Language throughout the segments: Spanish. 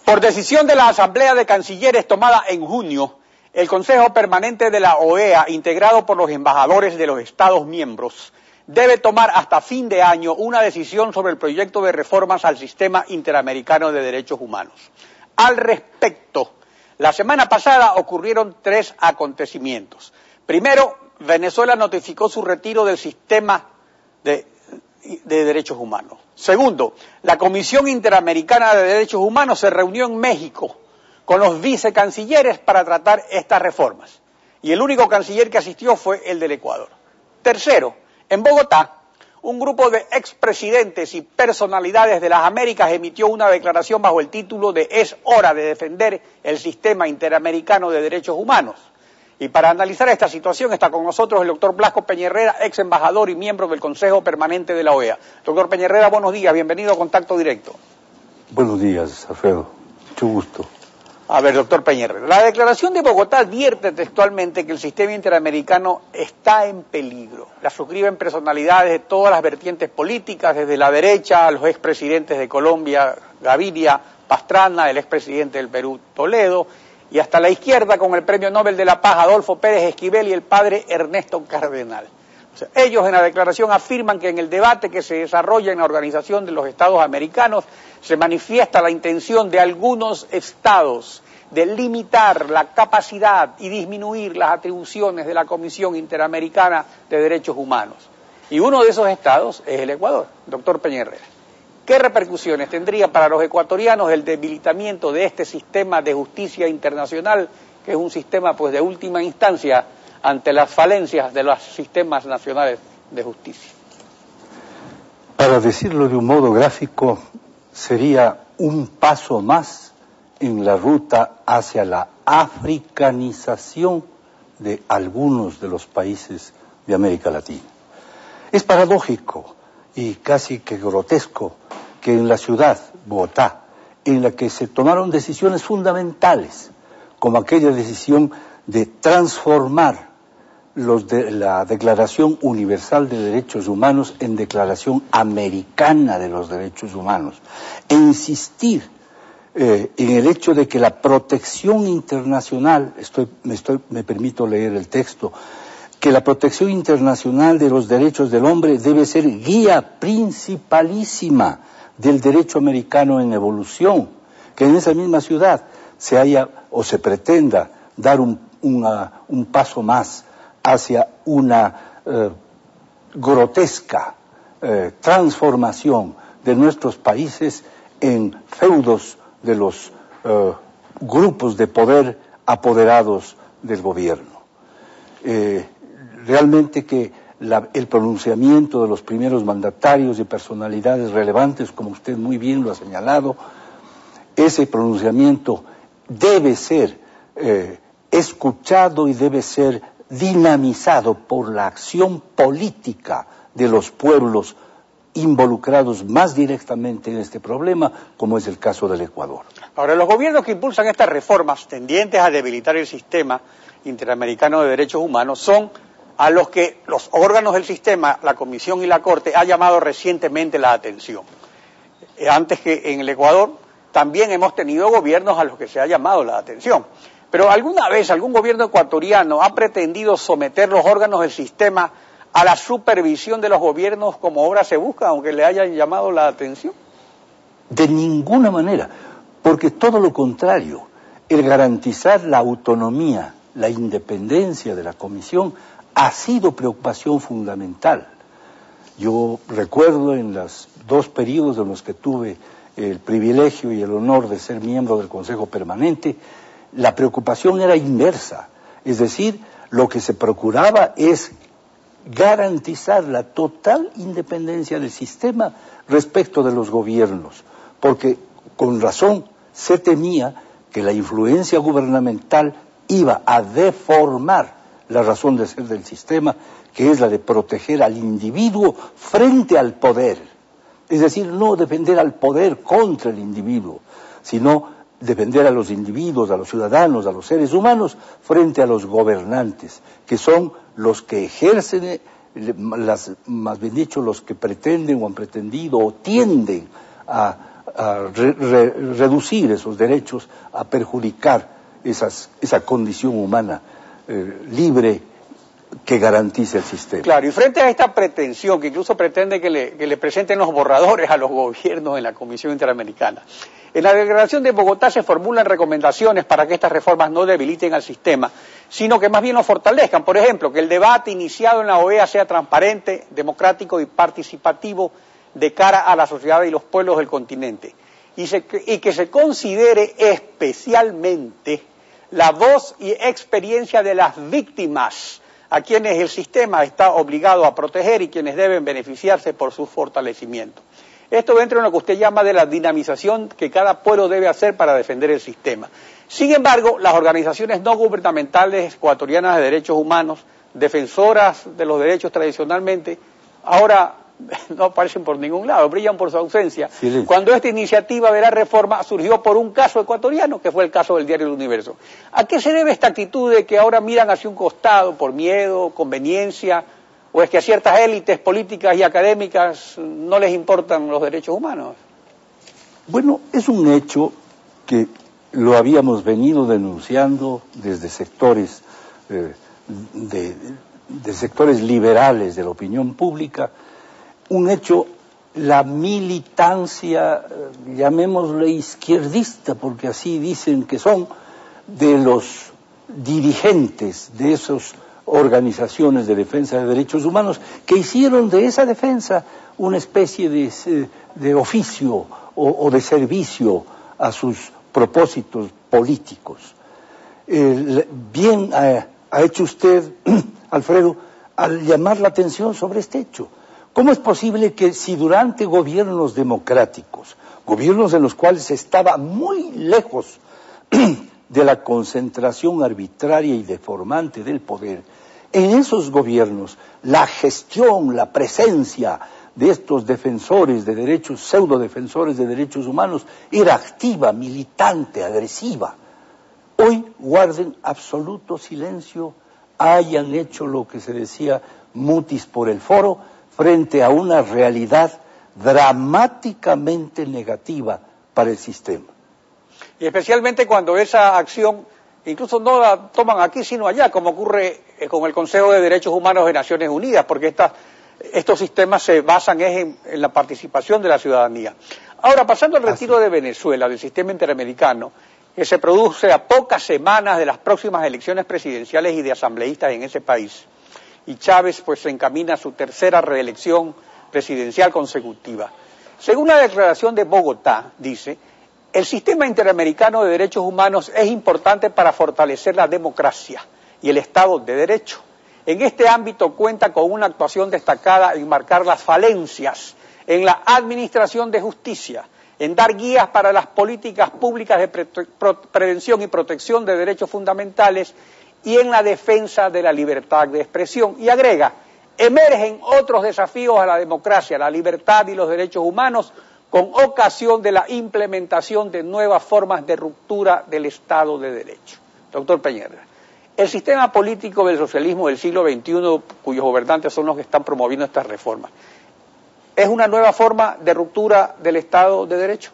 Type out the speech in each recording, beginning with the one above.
Por decisión de la Asamblea de Cancilleres tomada en junio, el Consejo Permanente de la OEA, integrado por los embajadores de los Estados miembros, debe tomar hasta fin de año una decisión sobre el proyecto de reformas al Sistema Interamericano de Derechos Humanos. Al respecto, la semana pasada ocurrieron 3 acontecimientos. Primero, Venezuela notificó su retiro del sistema de derechos humanos. Segundo, la Comisión Interamericana de Derechos Humanos se reunió en México con los vicecancilleres para tratar estas reformas. Y el único canciller que asistió fue el del Ecuador. Tercero, en Bogotá, un grupo de expresidentes y personalidades de las Américas emitió una declaración bajo el título de "Es hora de defender el sistema interamericano de derechos humanos". Y para analizar esta situación está con nosotros el doctor Blasco Peña-Herrera, ex embajador y miembro del Consejo Permanente de la OEA. Doctor Peña-Herrera, buenos días, bienvenido a Contacto Directo. Buenos días, Alfredo, mucho gusto. A ver, doctor Peña-Herrera, la declaración de Bogotá advierte textualmente que el sistema interamericano está en peligro. La suscriben personalidades de todas las vertientes políticas, desde la derecha a los expresidentes de Colombia, Gaviria, Pastrana, el expresidente del Perú, Toledo, y hasta la izquierda con el Premio Nobel de la Paz, Adolfo Pérez Esquivel y el padre Ernesto Cardenal. O sea, ellos en la declaración afirman que en el debate que se desarrolla en la Organización de los Estados Americanos se manifiesta la intención de algunos estados de limitar la capacidad y disminuir las atribuciones de la Comisión Interamericana de Derechos Humanos. Y uno de esos estados es el Ecuador, doctor Peña-Herrera. ¿Qué repercusiones tendría para los ecuatorianos el debilitamiento de este sistema de justicia internacional, que es un sistema pues de última instancia ante las falencias de los sistemas nacionales de justicia? Para decirlo de un modo gráfico, sería un paso más en la ruta hacia la africanización de algunos de los países de América Latina. Es paradójico y casi que grotesco que en la ciudad, Bogotá, en la que se tomaron decisiones fundamentales, como aquella decisión de transformar la Declaración Universal de Derechos Humanos en Declaración Americana de los Derechos Humanos, e insistir en el hecho de que la protección internacional, me permito leer el texto, que la protección internacional de los derechos del hombre debe ser guía principalísima del derecho americano en evolución, que en esa misma ciudad se haya o se pretenda dar un paso más hacia una grotesca transformación de nuestros países en feudos de los grupos de poder apoderados del gobierno. Realmente que el pronunciamiento de los primeros mandatarios y personalidades relevantes, como usted muy bien lo ha señalado, ese pronunciamiento debe ser escuchado y debe ser dinamizado por la acción política de los pueblos involucrados más directamente en este problema, como es el caso del Ecuador. Ahora, los gobiernos que impulsan estas reformas tendientes a debilitar el sistema interamericano de derechos humanos son a los que los órganos del sistema, la Comisión y la Corte, ha llamado recientemente la atención. Antes que en el Ecuador, también hemos tenido gobiernos a los que se ha llamado la atención. Pero ¿alguna vez algún gobierno ecuatoriano ha pretendido someter los órganos del sistema a la supervisión de los gobiernos como ahora se busca, aunque le hayan llamado la atención? De ninguna manera, porque todo lo contrario, el garantizar la autonomía, la independencia de la Comisión ha sido preocupación fundamental. Yo recuerdo en los 2 periodos en los que tuve el privilegio y el honor de ser miembro del Consejo Permanente, la preocupación era inversa, es decir, lo que se procuraba es garantizar la total independencia del sistema respecto de los gobiernos, porque con razón se temía que la influencia gubernamental iba a deformar la razón de ser del sistema, que es la de proteger al individuo frente al poder. Es decir, no defender al poder contra el individuo, sino defender a los individuos, a los ciudadanos, a los seres humanos, frente a los gobernantes, que son los que ejercen, más bien dicho, los que pretenden o han pretendido o tienden a reducir esos derechos, a perjudicar esa condición humana libre que garantice el sistema. Claro, y frente a esta pretensión, que incluso pretende que le presenten los borradores a los gobiernos en la Comisión Interamericana, en la declaración de Bogotá se formulan recomendaciones para que estas reformas no debiliten al sistema, sino que más bien lo fortalezcan. Por ejemplo, que el debate iniciado en la OEA sea transparente, democrático y participativo de cara a la sociedad y los pueblos del continente, y que se considere especialmente la voz y experiencia de las víctimas, a quienes el sistema está obligado a proteger y quienes deben beneficiarse por su fortalecimiento. Esto entra en lo que usted llama de la dinamización que cada pueblo debe hacer para defender el sistema. Sin embargo, las organizaciones no gubernamentales ecuatorianas de derechos humanos, defensoras de los derechos tradicionalmente, ahora no aparecen por ningún lado, brillan por su ausencia. Sí. Cuando esta iniciativa de la reforma surgió por un caso ecuatoriano, que fue el caso del diario El Universo. ¿A qué se debe esta actitud de que ahora miran hacia un costado por miedo, conveniencia, o es que a ciertas élites políticas y académicas no les importan los derechos humanos? Bueno, es un hecho que lo habíamos venido denunciando desde sectores de sectores liberales de la opinión pública. Un hecho, la militancia, llamémosle izquierdista, porque así dicen que son, de los dirigentes de esas organizaciones de defensa de derechos humanos, que hicieron de esa defensa una especie de oficio o de servicio a sus propósitos políticos. Bien ha hecho usted, Alfredo, al llamar la atención sobre este hecho. ¿Cómo es posible que si durante gobiernos democráticos, gobiernos en los cuales se estaba muy lejos de la concentración arbitraria y deformante del poder, en esos gobiernos la gestión, la presencia de estos defensores de derechos, pseudodefensores de derechos humanos, era activa, militante, agresiva? Hoy guarden absoluto silencio, hayan hecho lo que se decía mutis por el foro, frente a una realidad dramáticamente negativa para el sistema. Y especialmente cuando esa acción incluso no la toman aquí sino allá, como ocurre con el Consejo de Derechos Humanos de Naciones Unidas, porque estos sistemas se basan en la participación de la ciudadanía. Ahora, pasando al retiro de Venezuela del sistema interamericano, que se produce a pocas semanas de las próximas elecciones presidenciales y de asambleístas en ese país, y Chávez pues se encamina a su tercera reelección presidencial consecutiva. Según la declaración de Bogotá, dice, el sistema interamericano de derechos humanos es importante para fortalecer la democracia y el Estado de Derecho. En este ámbito cuenta con una actuación destacada en marcar las falencias en la administración de justicia, en dar guías para las políticas públicas de prevención y protección de derechos fundamentales y en la defensa de la libertad de expresión. Y agrega, emergen otros desafíos a la democracia, la libertad y los derechos humanos con ocasión de la implementación de nuevas formas de ruptura del Estado de Derecho. Doctor Peñera, el sistema político del socialismo del siglo XXI, cuyos gobernantes son los que están promoviendo estas reformas, ¿es una nueva forma de ruptura del Estado de Derecho?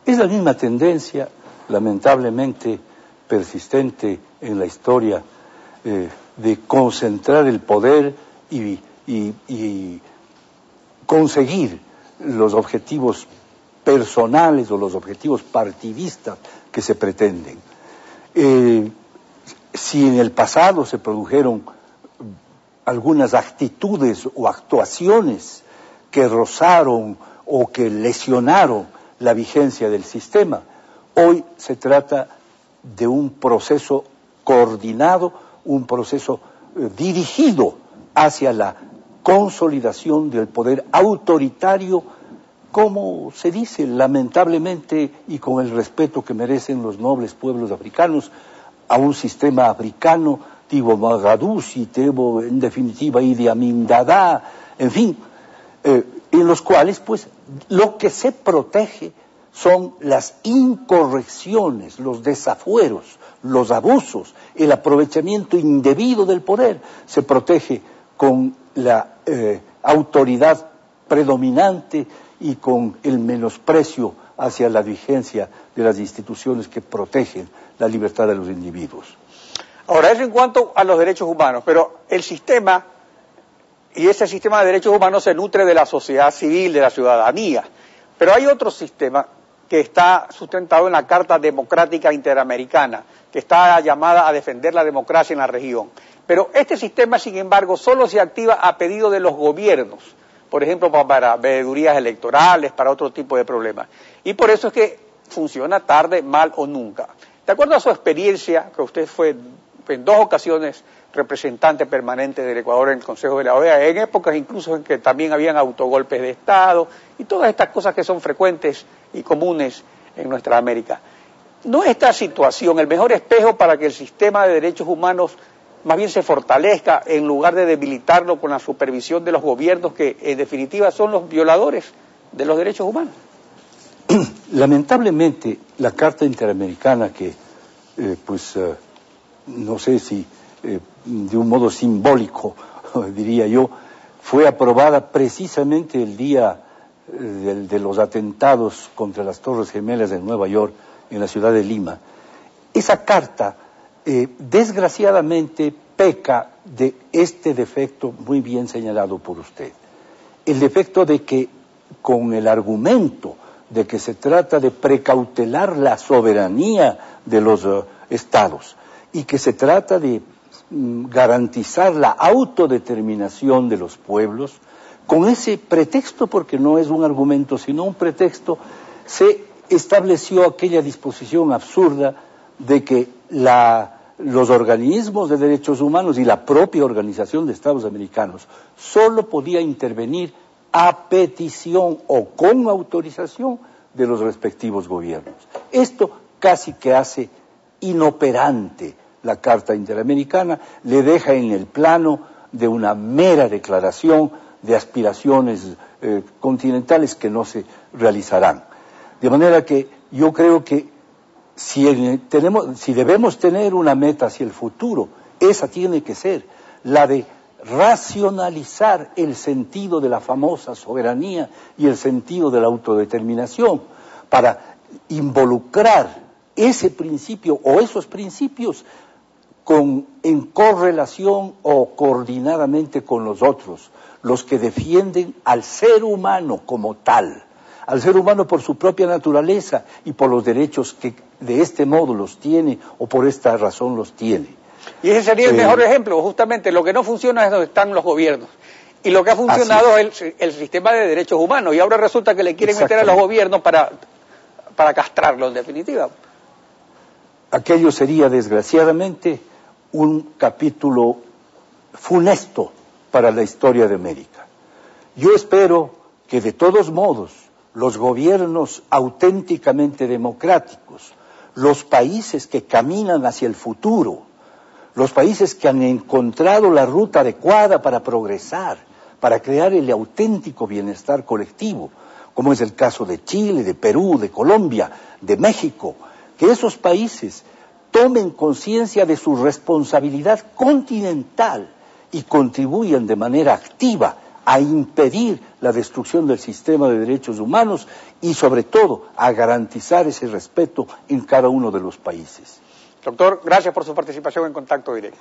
Es la misma tendencia, lamentablemente persistente en la historia, de concentrar el poder y conseguir los objetivos personales o los objetivos partidistas que se pretenden. Si en el pasado se produjeron algunas actitudes o actuaciones que rozaron o que lesionaron la vigencia del sistema, hoy se trata de un proceso coordinado, un proceso dirigido hacia la consolidación del poder autoritario, como se dice lamentablemente y con el respeto que merecen los nobles pueblos africanos, a un sistema africano tipo Mogadiscio, tipo en definitiva Idi Amin Dada, en fin, en los cuales pues lo que se protege son las incorrecciones, los desafueros, los abusos, el aprovechamiento indebido del poder. Se protege con la autoridad predominante y con el menosprecio hacia la vigencia de las instituciones que protegen la libertad de los individuos. Ahora, eso en cuanto a los derechos humanos, pero el sistema, y ese sistema de derechos humanos se nutre de la sociedad civil, de la ciudadanía, pero hay otro sistema que está sustentado en la Carta Democrática Interamericana, que está llamada a defender la democracia en la región. Pero este sistema, sin embargo, solo se activa a pedido de los gobiernos, por ejemplo, para veedurías electorales, para otro tipo de problemas. Y por eso es que funciona tarde, mal o nunca. De acuerdo a su experiencia, que usted fue en 2 ocasiones representante permanente del Ecuador en el Consejo de la OEA, en épocas incluso en que también habían autogolpes de Estado y todas estas cosas que son frecuentes y comunes en nuestra América. ¿No es esta situación el mejor espejo para que el sistema de derechos humanos más bien se fortalezca en lugar de debilitarlo con la supervisión de los gobiernos que en definitiva son los violadores de los derechos humanos? Lamentablemente la Carta Interamericana que no sé si de un modo simbólico diría yo, fue aprobada precisamente el día de los atentados contra las Torres Gemelas de Nueva York en la ciudad de Lima. Esa carta desgraciadamente peca de este defecto muy bien señalado por usted. El defecto de que con el argumento de que se trata de precautelar la soberanía de los estados y que se trata de garantizar la autodeterminación de los pueblos, con ese pretexto, porque no es un argumento sino un pretexto, se estableció aquella disposición absurda de que los organismos de derechos humanos y la propia Organización de Estados Americanos solo podía intervenir a petición o con autorización de los respectivos gobiernos. Esto casi que hace inoperante la Carta Interamericana, le deja en el plano de una mera declaración de aspiraciones continentales que no se realizarán. De manera que yo creo que si debemos tener una meta hacia el futuro, esa tiene que ser la de racionalizar el sentido de la famosa soberanía y el sentido de la autodeterminación para involucrar ese principio o esos principios en correlación o coordinadamente con los otros, los que defienden al ser humano como tal, al ser humano por su propia naturaleza y por los derechos que de este modo los tiene o por esta razón los tiene. Y ese sería el mejor ejemplo, justamente lo que no funciona es donde están los gobiernos. Y lo que ha funcionado es el sistema de derechos humanos, y ahora resulta que le quieren meter a los gobiernos para castrarlo en definitiva. Aquello sería desgraciadamente un capítulo funesto para la historia de América. Yo espero que de todos modos los gobiernos auténticamente democráticos, los países que caminan hacia el futuro, los países que han encontrado la ruta adecuada para progresar, para crear el auténtico bienestar colectivo, como es el caso de Chile, de Perú, de Colombia, de México, que esos países tomen conciencia de su responsabilidad continental y contribuyan de manera activa a impedir la destrucción del sistema de derechos humanos y sobre todo a garantizar ese respeto en cada uno de los países. Doctor, gracias por su participación en Contacto Directo.